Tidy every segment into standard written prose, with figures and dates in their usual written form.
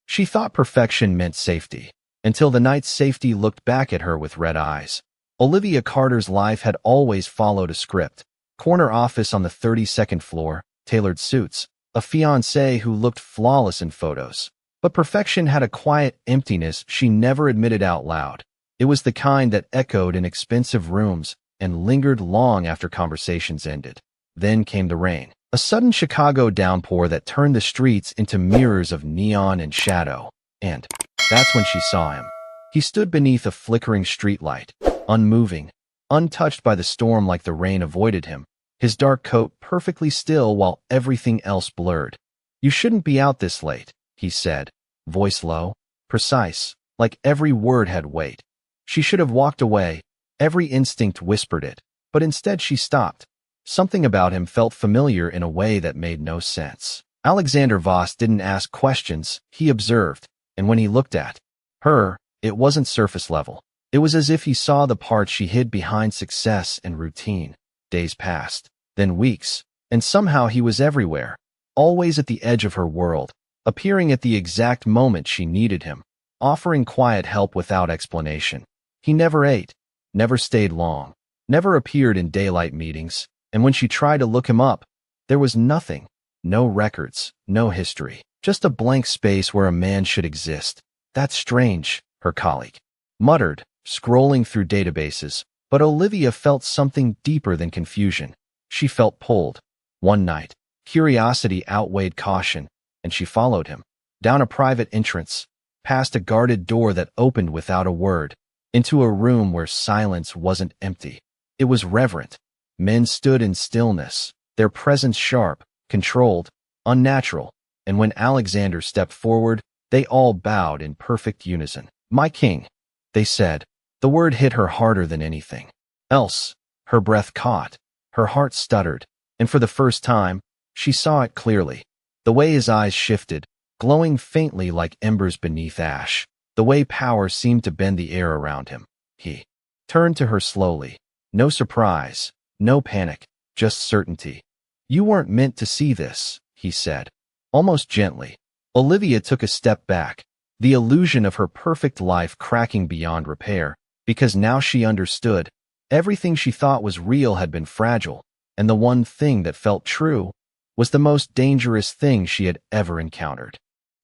She thought perfection meant safety, until the night's safety looked back at her with red eyes. Olivia Carter's life had always followed a script. Corner office on the 32nd floor, tailored suits, a fiancé who looked flawless in photos. But perfection had a quiet emptiness she never admitted out loud. It was the kind that echoed in expensive rooms and lingered long after conversations ended. Then came the rain. A sudden Chicago downpour that turned the streets into mirrors of neon and shadow. And that's when she saw him. He stood beneath a flickering streetlight, unmoving, untouched by the storm like the rain avoided him, his dark coat perfectly still while everything else blurred. "You shouldn't be out this late," he said, voice low, precise, like every word had weight. She should have walked away. Every instinct whispered it, but instead she stopped. Something about him felt familiar in a way that made no sense. Alexander Voss didn't ask questions, he observed, and when he looked at her, it wasn't surface level. It was as if he saw the parts she hid behind success and routine. Days passed, then weeks, and somehow he was everywhere, always at the edge of her world, appearing at the exact moment she needed him, offering quiet help without explanation. He never ate, never stayed long, never appeared in daylight meetings, and when she tried to look him up, there was nothing, no records, no history, just a blank space where a man should exist. "That's strange," her colleague muttered, scrolling through databases, but Olivia felt something deeper than confusion. She felt pulled. One night, curiosity outweighed caution, and she followed him, down a private entrance, past a guarded door that opened without a word, into a room where silence wasn't empty. It was reverent. Men stood in stillness, their presence sharp, controlled, unnatural, and when Alexander stepped forward, they all bowed in perfect unison. "My king," they said. The word hit her harder than anything else. Her breath caught, her heart stuttered, and for the first time, she saw it clearly. The way his eyes shifted, glowing faintly like embers beneath ash. The way power seemed to bend the air around him. He turned to her slowly. No surprise, no panic, just certainty. "You weren't meant to see this," he said, almost gently. Olivia took a step back, the illusion of her perfect life cracking beyond repair, because now she understood. Everything she thought was real had been fragile, and the one thing that felt true was the most dangerous thing she had ever encountered.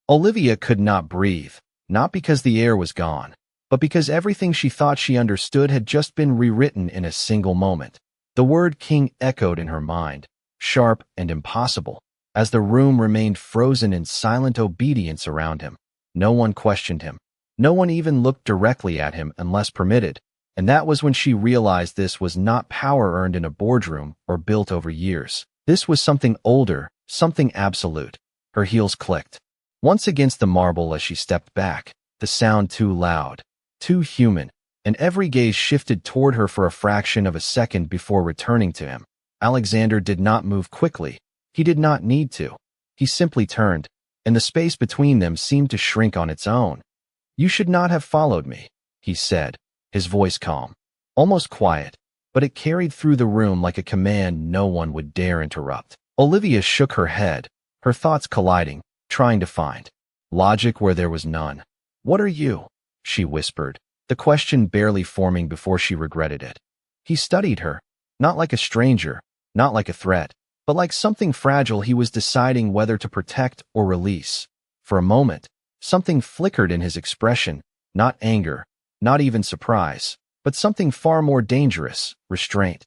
Olivia could not breathe, not because the air was gone, but because everything she thought she understood had just been rewritten in a single moment. The word king echoed in her mind, sharp and impossible, as the room remained frozen in silent obedience around him. No one questioned him. No one even looked directly at him unless permitted, and that was when she realized this was not power earned in a boardroom or built over years. This was something older, something absolute. Her heels clicked. Once against the marble as she stepped back, the sound too loud, too human, and every gaze shifted toward her for a fraction of a second before returning to him. Alexander did not move quickly. He did not need to. He simply turned, and the space between them seemed to shrink on its own. "You should not have followed me," he said, his voice calm, almost quiet, but it carried through the room like a command no one would dare interrupt. Olivia shook her head, her thoughts colliding, trying to find logic where there was none. "What are you?" she whispered, the question barely forming before she regretted it. He studied her, not like a stranger, not like a threat, but like something fragile he was deciding whether to protect or release. For a moment, something flickered in his expression, not anger, not even surprise, but something far more dangerous, restraint.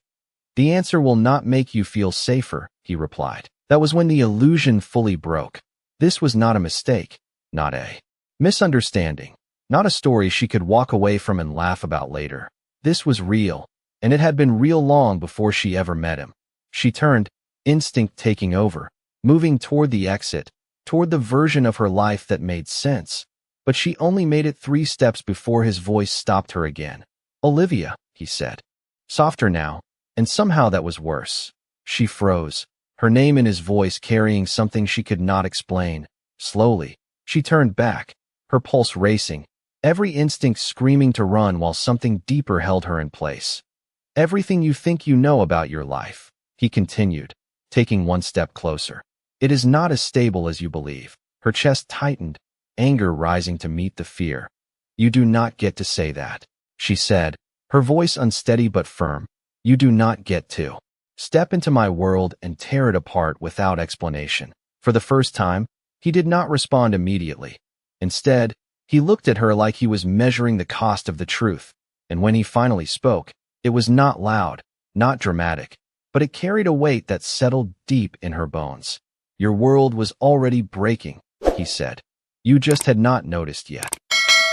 "The answer will not make you feel safer," he replied. That was when the illusion fully broke. This was not a mistake, not a misunderstanding, not a story she could walk away from and laugh about later. This was real, and it had been real long before she ever met him. She turned, instinct taking over, moving toward the exit, toward the version of her life that made sense, but she only made it 3 steps before his voice stopped her again. "Olivia," he said, softer now, and somehow that was worse. She froze, her name in his voice carrying something she could not explain. Slowly, she turned back, her pulse racing, every instinct screaming to run while something deeper held her in place. "Everything you think you know about your life," he continued, taking 1 step closer. "It is not as stable as you believe." Her chest tightened, anger rising to meet the fear. "You do not get to say that," she said, her voice unsteady but firm. "You do not get to step into my world and tear it apart without explanation." For the first time, he did not respond immediately. Instead, he looked at her like he was measuring the cost of the truth. And when he finally spoke, it was not loud, not dramatic, but it carried a weight that settled deep in her bones. "Your world was already breaking," he said. "You just had not noticed yet."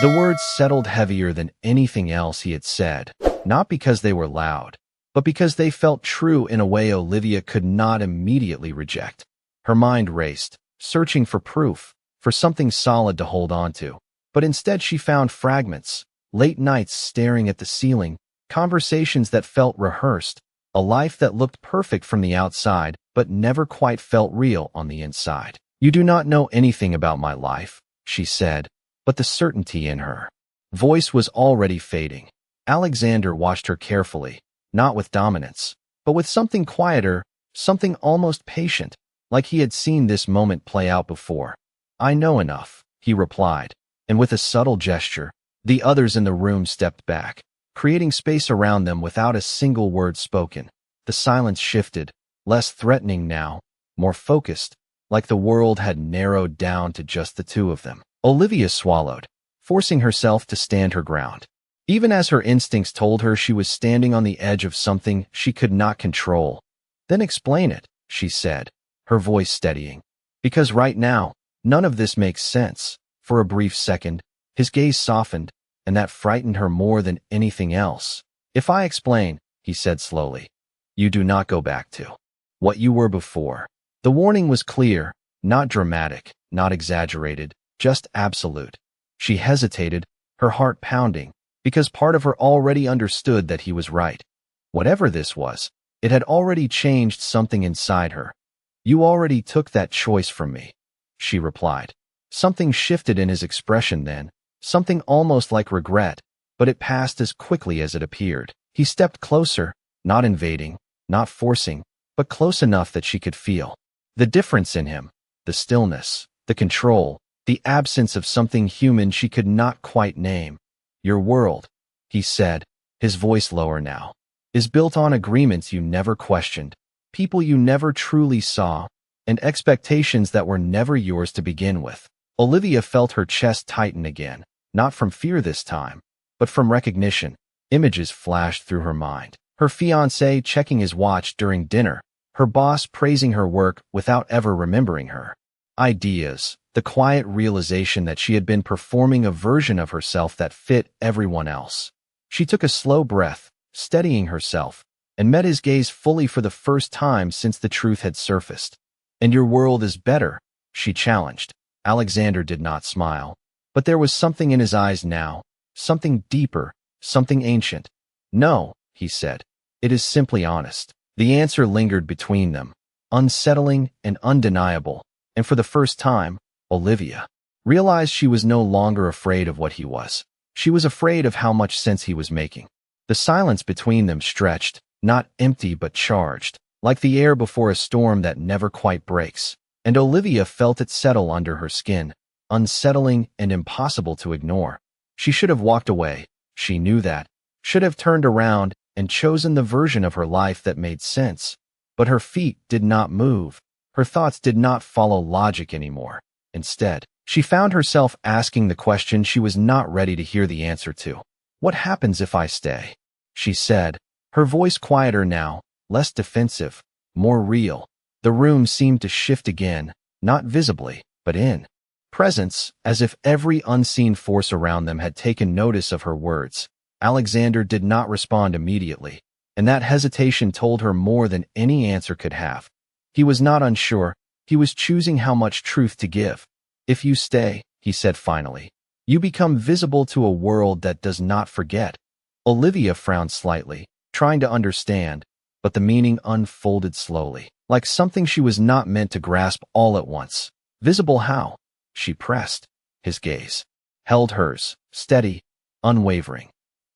The words settled heavier than anything else he had said, not because they were loud, but because they felt true in a way Olivia could not immediately reject. Her mind raced, searching for proof, for something solid to hold on to. But instead she found fragments, late nights staring at the ceiling, conversations that felt rehearsed, a life that looked perfect from the outside but never quite felt real on the inside. "You do not know anything about my life," she said, but the certainty in her voice was already fading. Alexander watched her carefully, not with dominance, but with something quieter, something almost patient, like he had seen this moment play out before. "I know enough," he replied, and with a subtle gesture, the others in the room stepped back, creating space around them without a single word spoken. The silence shifted, less threatening now, more focused, like the world had narrowed down to just the two of them. Olivia swallowed, forcing herself to stand her ground. Even as her instincts told her she was standing on the edge of something she could not control. "Then explain it," she said, her voice steadying. "Because right now, none of this makes sense." For a brief second, his gaze softened, and that frightened her more than anything else. "If I explain," he said slowly, "you do not go back to what you were before." The warning was clear, not dramatic, not exaggerated, just absolute. She hesitated, her heart pounding, because part of her already understood that he was right. Whatever this was, it had already changed something inside her. "You already took that choice from me," she replied. Something shifted in his expression then, something almost like regret, but it passed as quickly as it appeared. He stepped closer, not invading, not forcing, but close enough that she could feel the difference in him, the stillness, the control, the absence of something human she could not quite name. "Your world," he said, his voice lower now, "is built on agreements you never questioned, people you never truly saw, and expectations that were never yours to begin with." Olivia felt her chest tighten again, not from fear this time, but from recognition. Images flashed through her mind. Her fiancé checking his watch during dinner, her boss praising her work without ever remembering her. Ideas, the quiet realization that she had been performing a version of herself that fit everyone else. She took a slow breath, steadying herself, and met his gaze fully for the first time since the truth had surfaced. "And your world is better," she challenged. Alexander did not smile, but there was something in his eyes now, something deeper, something ancient. "No," he said, "it is simply honest." The answer lingered between them, unsettling and undeniable, and for the first time, Olivia realized she was no longer afraid of what he was. She was afraid of how much sense he was making. The silence between them stretched, not empty but charged, like the air before a storm that never quite breaks, and Olivia felt it settle under her skin, unsettling and impossible to ignore. She should have walked away, she knew that, should have turned around and chosen the version of her life that made sense. But her feet did not move. Her thoughts did not follow logic anymore. Instead, she found herself asking the question she was not ready to hear the answer to. "What happens if I stay?" she said, her voice quieter now, less defensive, more real. The room seemed to shift again, not visibly, but in presence, as if every unseen force around them had taken notice of her words. Alexander did not respond immediately, and that hesitation told her more than any answer could have. He was not unsure, he was choosing how much truth to give. "If you stay," he said finally, "you become visible to a world that does not forget." Olivia frowned slightly, trying to understand, but the meaning unfolded slowly, like something she was not meant to grasp all at once. "Visible how?" she pressed. His gaze held hers, steady, unwavering.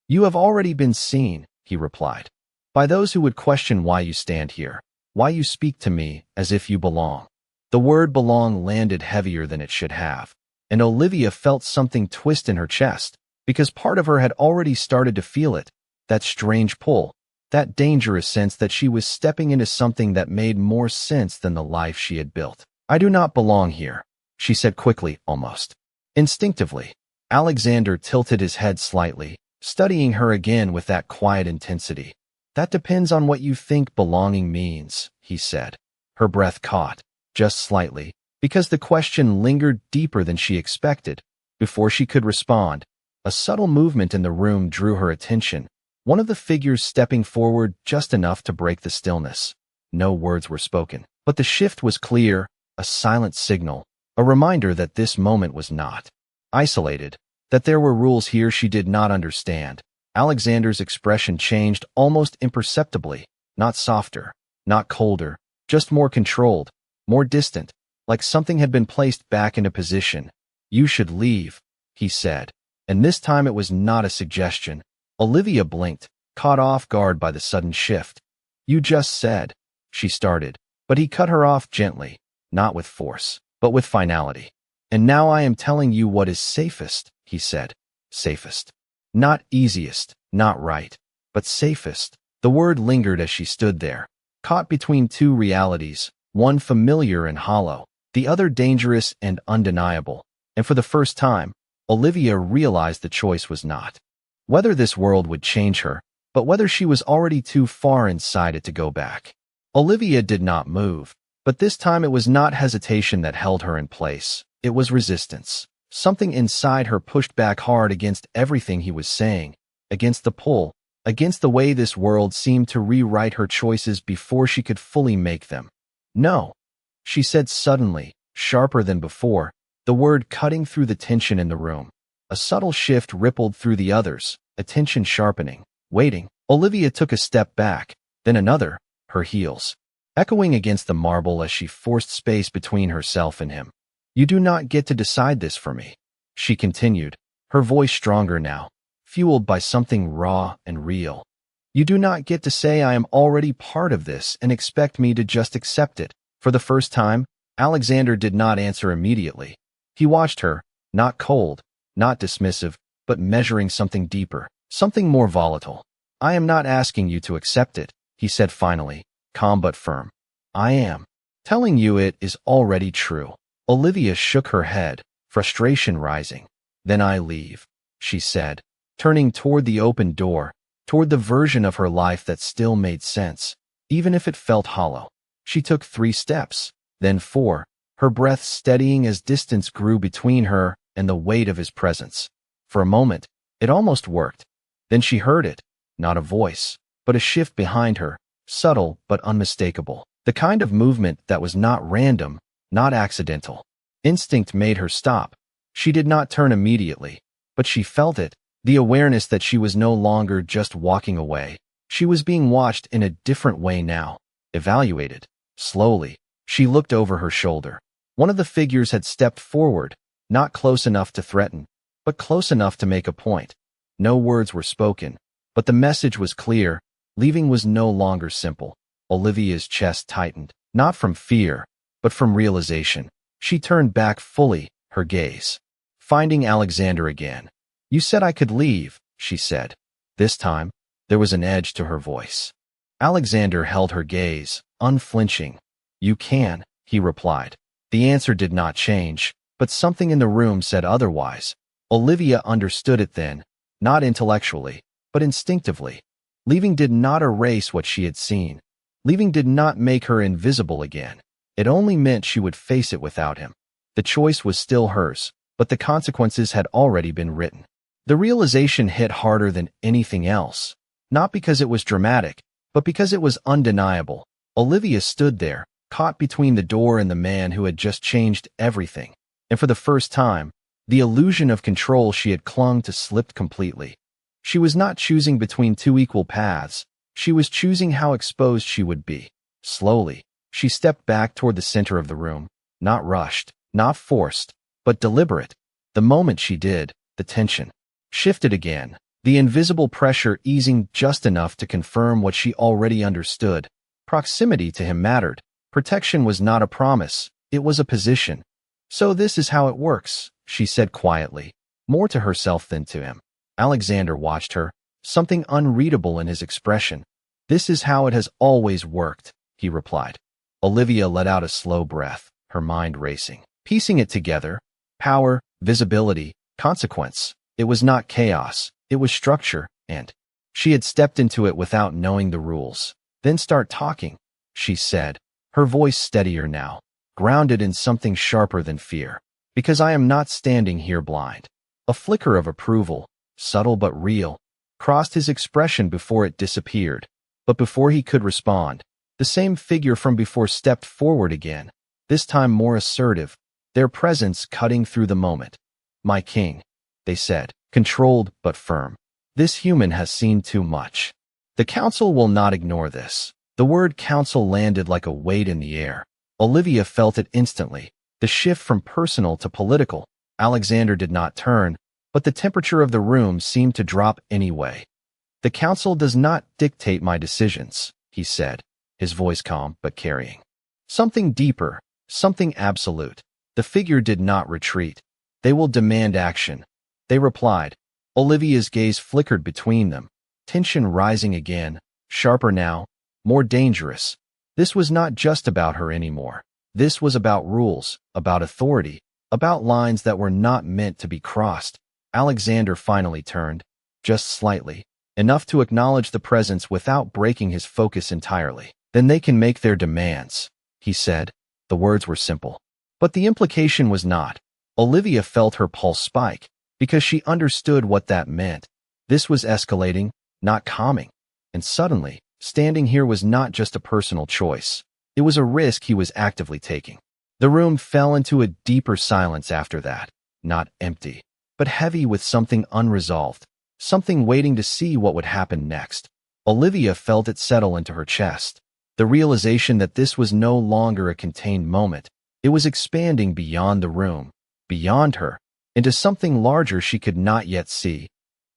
"You have already been seen," he replied, "by those who would question why you stand here, why you speak to me as if you belong." The word belong landed heavier than it should have. and Olivia felt something twist in her chest, because part of her had already started to feel it, that strange pull, that dangerous sense that she was stepping into something that made more sense than the life she had built. "I do not belong here," she said quickly, almost instinctively. Alexander tilted his head slightly, studying her again with that quiet intensity. "That depends on what you think belonging means," he said. Her breath caught, just slightly, because the question lingered deeper than she expected. Before she could respond, a subtle movement in the room drew her attention, one of the figures stepping forward just enough to break the stillness. No words were spoken, but the shift was clear, a silent signal, a reminder that this moment was not isolated, that there were rules here she did not understand. Alexander's expression changed almost imperceptibly, not softer, not colder, just more controlled, more distant, like something had been placed back into position. "You should leave," he said, and this time it was not a suggestion. Olivia blinked, caught off guard by the sudden shift. "You just said," she started, but he cut her off gently, not with force, but with finality. "And now I am telling you what is safest," he said. Safest. Not easiest, not right, but safest. The word lingered as she stood there, caught between two realities, one familiar and hollow, the other dangerous and undeniable. And for the first time, Olivia realized the choice was not whether this world would change her, but whether she was already too far inside it to go back. Olivia did not move, but this time it was not hesitation that held her in place. It was resistance. Something inside her pushed back hard against everything he was saying, against the pull, against the way this world seemed to rewrite her choices before she could fully make them. "No," she said suddenly, sharper than before, the word cutting through the tension in the room. A subtle shift rippled through the others, attention sharpening, waiting. Olivia took a step back, then another, her heels echoing against the marble as she forced space between herself and him. "You do not get to decide this for me," she continued, her voice stronger now, fueled by something raw and real. "You do not get to say I am already part of this and expect me to just accept it." For the first time, Alexander did not answer immediately. He watched her, not cold, not dismissive, but measuring something deeper, something more volatile. "I am not asking you to accept it," he said finally, calm but firm. "I am telling you it is already true." Olivia shook her head, frustration rising. "Then I leave," she said, turning toward the open door, toward the version of her life that still made sense, even if it felt hollow. She took 3 steps, then 4, her breath steadying as distance grew between her and the weight of his presence. For a moment, it almost worked. Then she heard it, not a voice, but a shift behind her, subtle but unmistakable, the kind of movement that was not random, not accidental. Instinct made her stop. She did not turn immediately, but she felt it, the awareness that she was no longer just walking away. She was being watched in a different way now, evaluated. Slowly, she looked over her shoulder. One of the figures had stepped forward, not close enough to threaten, but close enough to make a point. No words were spoken, but the message was clear. Leaving was no longer simple. Olivia's chest tightened, not from fear, but from realization. She turned back fully, her gaze finding Alexander again. "You said I could leave," she said. This time, there was an edge to her voice. Alexander held her gaze, unflinching. "You can," he replied. The answer did not change, but something in the room said otherwise. Olivia understood it then, not intellectually, but instinctively. Leaving did not erase what she had seen. Leaving did not make her invisible again. It only meant she would face it without him. The choice was still hers, but the consequences had already been written. The realization hit harder than anything else, not because it was dramatic, but because it was undeniable. Olivia stood there, caught between the door and the man who had just changed everything, and for the first time, the illusion of control she had clung to slipped completely. She was not choosing between two equal paths. She was choosing how exposed she would be. Slowly, she stepped back toward the center of the room, not rushed, not forced, but deliberate. The moment she did, the tension shifted again, the invisible pressure easing just enough to confirm what she already understood. Proximity to him mattered. Protection was not a promise, it was a position. "So this is how it works," she said quietly, more to herself than to him. Alexander watched her, something unreadable in his expression. This is how it has always worked, he replied. Olivia let out a slow breath, her mind racing, piecing it together. Power, visibility, consequence. It was not chaos, it was structure, and she had stepped into it without knowing the rules. Then start talking, she said, her voice steadier now, grounded in something sharper than fear. Because I am not standing here blind. A flicker of approval, subtle but real, crossed his expression before it disappeared. But before he could respond, the same figure from before stepped forward again, this time more assertive, their presence cutting through the moment. My king, they said, controlled but firm. This human has seen too much. The council will not ignore this. The word council landed like a weight in the air. Olivia felt it instantly, the shift from personal to political. Alexander did not turn, but the temperature of the room seemed to drop anyway. The council does not dictate my decisions, he said, his voice calm but carrying something deeper, something absolute. The figure did not retreat. They will demand action, they replied. Olivia's gaze flickered between them, tension rising again, sharper now, more dangerous. This was not just about her anymore. This was about rules, about authority, about lines that were not meant to be crossed. Alexander finally turned, just slightly, enough to acknowledge the presence without breaking his focus entirely. Then they can make their demands, he said. The words were simple, but the implication was not. Olivia felt her pulse spike, because she understood what that meant. This was escalating, not calming. And suddenly, standing here was not just a personal choice. It was a risk he was actively taking. The room fell into a deeper silence after that, not empty, but heavy with something unresolved, something waiting to see what would happen next. Olivia felt it settle into her chest, the realization that this was no longer a contained moment. It was expanding beyond the room, beyond her, into something larger she could not yet see.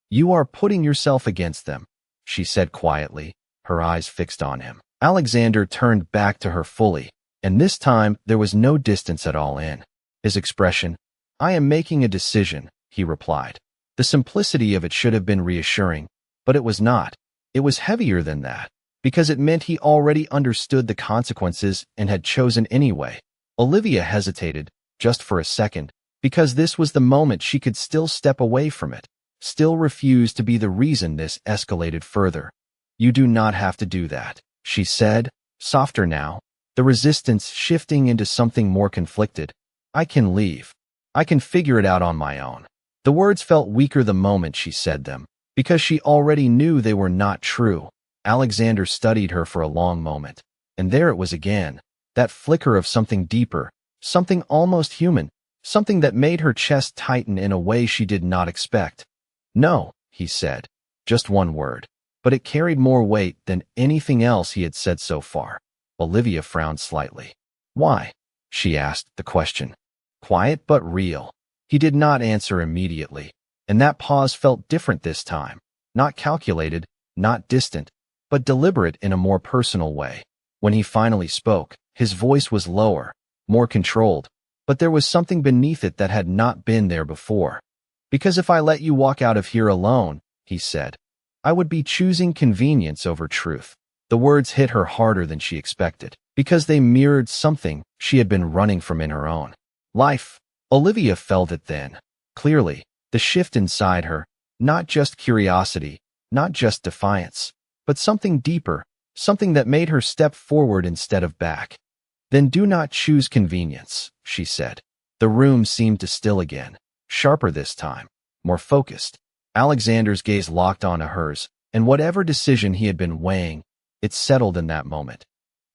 You are putting yourself against them, she said quietly, her eyes fixed on him. Alexander turned back to her fully, and this time there was no distance at all in his expression. I am making a decision, he replied. The simplicity of it should have been reassuring, but it was not. It was heavier than that, because it meant he already understood the consequences and had chosen anyway. Olivia hesitated, just for a second, because this was the moment she could still step away from it, still refuse to be the reason this escalated further. You do not have to do that, she said, softer now, the resistance shifting into something more conflicted. I can leave. I can figure it out on my own. The words felt weaker the moment she said them, because she already knew they were not true. Alexander studied her for a long moment, and there it was again, that flicker of something deeper, something almost human, something that made her chest tighten in a way she did not expect. No, he said, just one word, but it carried more weight than anything else he had said so far. Olivia frowned slightly. Why? She asked the question. Quiet but real. He did not answer immediately, and that pause felt different this time, not calculated, not distant, but deliberate in a more personal way. When he finally spoke, his voice was lower, more controlled, but there was something beneath it that had not been there before. Because if I let you walk out of here alone, he said, I would be choosing convenience over truth. The words hit her harder than she expected, because they mirrored something she had been running from in her own life. Olivia felt it then, clearly, the shift inside her, not just curiosity, not just defiance, but something deeper, something that made her step forward instead of back. Then do not choose convenience, she said. The room seemed to still again, sharper this time, more focused. Alexander's gaze locked onto hers, and whatever decision he had been weighing, it settled in that moment.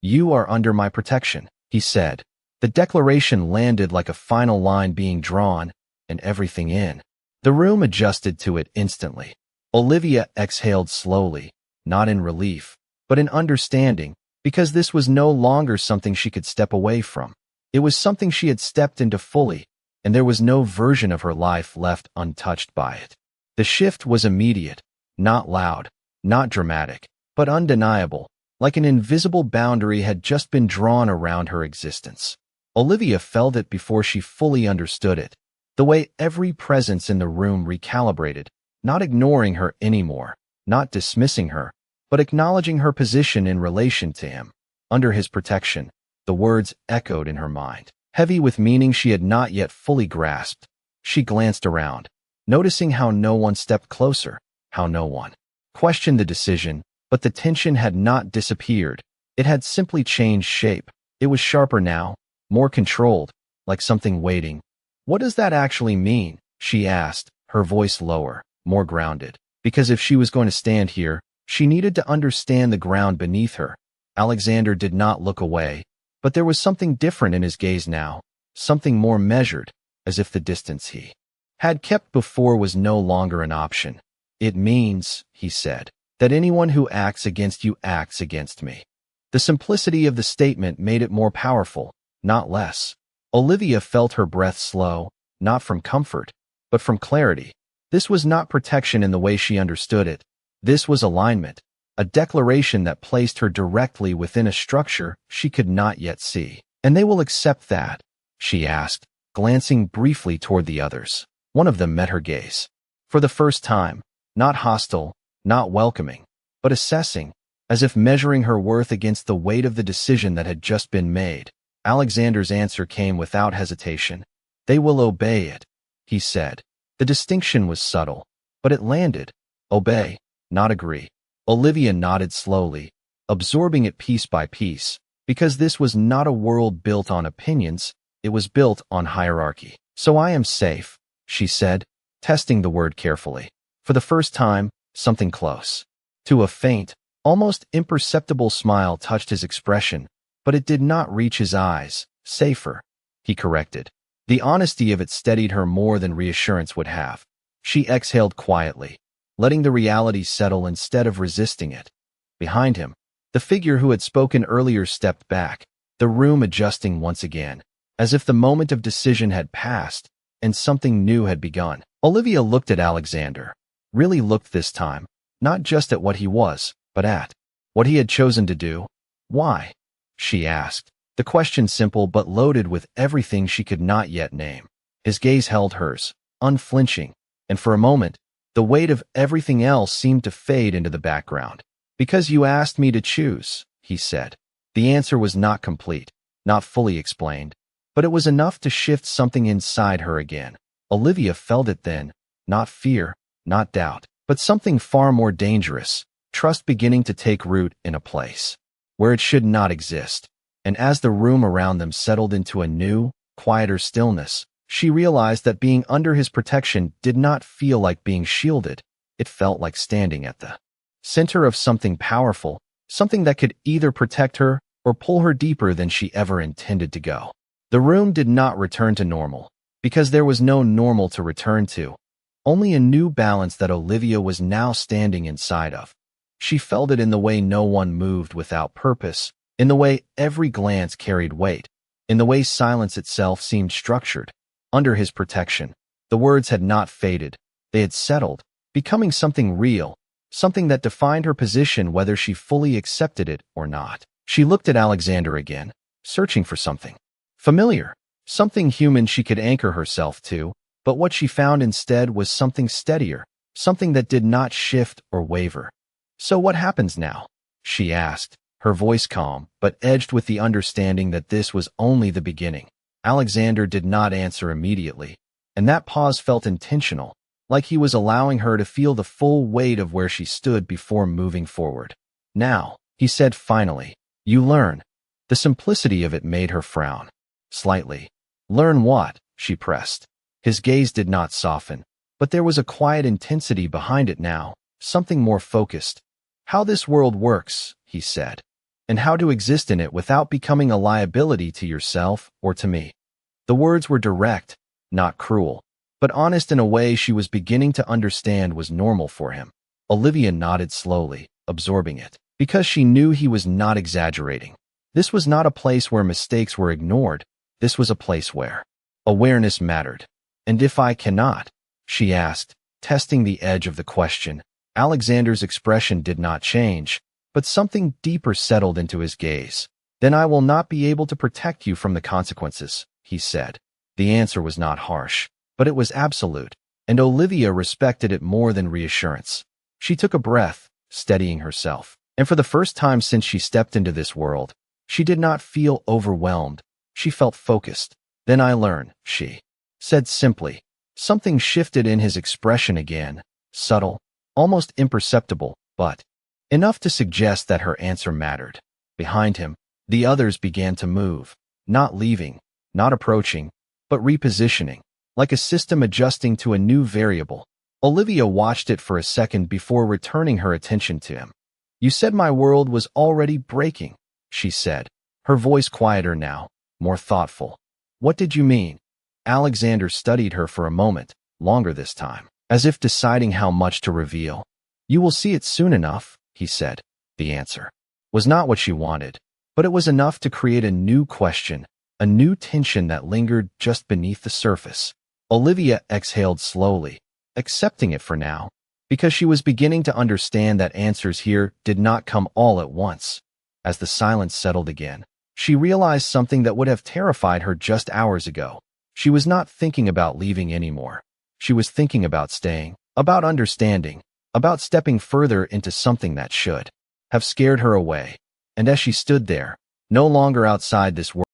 You are under my protection, he said. The declaration landed like a final line being drawn, and everything in the room adjusted to it instantly. Olivia exhaled slowly, not in relief, but in understanding, because this was no longer something she could step away from. It was something she had stepped into fully, and there was no version of her life left untouched by it. The shift was immediate, not loud, not dramatic, but undeniable, like an invisible boundary had just been drawn around her existence. Olivia felt it before she fully understood it, The way every presence in the room recalibrated, not ignoring her anymore, not dismissing her, but acknowledging her position in relation to him. Under his protection, the words echoed in her mind, heavy with meaning she had not yet fully grasped. She glanced around, noticing how no one stepped closer, how no one questioned the decision, but the tension had not disappeared. It had simply changed shape. It was sharper now, more controlled, like something waiting. "What does that actually mean?" she asked, her voice lower, more grounded. Because if she was going to stand here, she needed to understand the ground beneath her. Alexander did not look away, but there was something different in his gaze now, something more measured, as if the distance he had kept before was no longer an option. "It means," he said, "that anyone who acts against you acts against me." The simplicity of the statement made it more powerful, not less. Olivia felt her breath slow, not from comfort, but from clarity. This was not protection in the way she understood it. This was alignment, a declaration that placed her directly within a structure she could not yet see. "And they will accept that?" she asked, glancing briefly toward the others. One of them met her gaze. For the first time, not hostile, not welcoming, but assessing, as if measuring her worth against the weight of the decision that had just been made. Alexander's answer came without hesitation. "They will obey it," he said. The distinction was subtle, but it landed. Obey, not agree. Olivia nodded slowly, absorbing it piece by piece, because this was not a world built on opinions, it was built on hierarchy. "So I am safe," she said, testing the word carefully. For the first time, something close to a faint, almost imperceptible smile touched his expression, but it did not reach his eyes. "Safer," he corrected. The honesty of it steadied her more than reassurance would have. She exhaled quietly, letting the reality settle instead of resisting it. Behind him, the figure who had spoken earlier stepped back, the room adjusting once again, as if the moment of decision had passed and something new had begun. Olivia looked at Alexander, really looked this time, not just at what he was, but at what he had chosen to do. "Why?" she asked, the question simple but loaded with everything she could not yet name. His gaze held hers, unflinching, and for a moment, the weight of everything else seemed to fade into the background. "Because you asked me to choose," he said. The answer was not complete, not fully explained, but it was enough to shift something inside her again. Olivia felt it then, not fear, not doubt, but something far more dangerous, trust beginning to take root in a place where it should not exist. And as the room around them settled into a new, quieter stillness, she realized that being under his protection did not feel like being shielded. It felt like standing at the center of something powerful, something that could either protect her or pull her deeper than she ever intended to go. The room did not return to normal, because there was no normal to return to, only a new balance that Olivia was now standing inside of. She felt it in the way no one moved without purpose, in the way every glance carried weight, in the way silence itself seemed structured. Under his protection, the words had not faded, they had settled, becoming something real, something that defined her position whether she fully accepted it or not. She looked at Alexander again, searching for something familiar, something human she could anchor herself to, but what she found instead was something steadier, something that did not shift or waver. "So what happens now?" she asked, her voice calm, but edged with the understanding that this was only the beginning. Alexander did not answer immediately, and that pause felt intentional, like he was allowing her to feel the full weight of where she stood before moving forward. "Now," he said finally, "you learn." The simplicity of it made her frown slightly. "Learn what?" she pressed. His gaze did not soften, but there was a quiet intensity behind it now, something more focused. "How this world works," he said, "and how to exist in it without becoming a liability to yourself or to me." The words were direct, not cruel, but honest in a way she was beginning to understand was normal for him. Olivia nodded slowly, absorbing it, because she knew he was not exaggerating. This was not a place where mistakes were ignored, this was a place where awareness mattered. "And if I cannot?" she asked, testing the edge of the question. Alexander's expression did not change, but something deeper settled into his gaze. "Then I will not be able to protect you from the consequences," he said. The answer was not harsh. but it was absolute, and Olivia respected it more than reassurance. She took a breath, steadying herself, and for the first time since she stepped into this world, she did not feel overwhelmed. She felt focused. Then I learn, she said simply. Something shifted in his expression again, subtle, almost imperceptible, but enough to suggest that her answer mattered. Behind him, the others began to move, not leaving, not approaching, but repositioning, like a system adjusting to a new variable. Olivia watched it for a second before returning her attention to him. You said my world was already breaking, she said, her voice quieter now, more thoughtful. What did you mean? Alexander studied her for a moment, longer this time, as if deciding how much to reveal. You will see it soon enough, he said. The answer was not what she wanted, but it was enough to create a new question, a new tension that lingered just beneath the surface. Olivia exhaled slowly, accepting it for now, because she was beginning to understand that answers here did not come all at once. As the silence settled again, she realized something that would have terrified her just hours ago. She was not thinking about leaving anymore. She was thinking about staying, about understanding, about stepping further into something that should have scared her away. And as she stood there, no longer outside this world,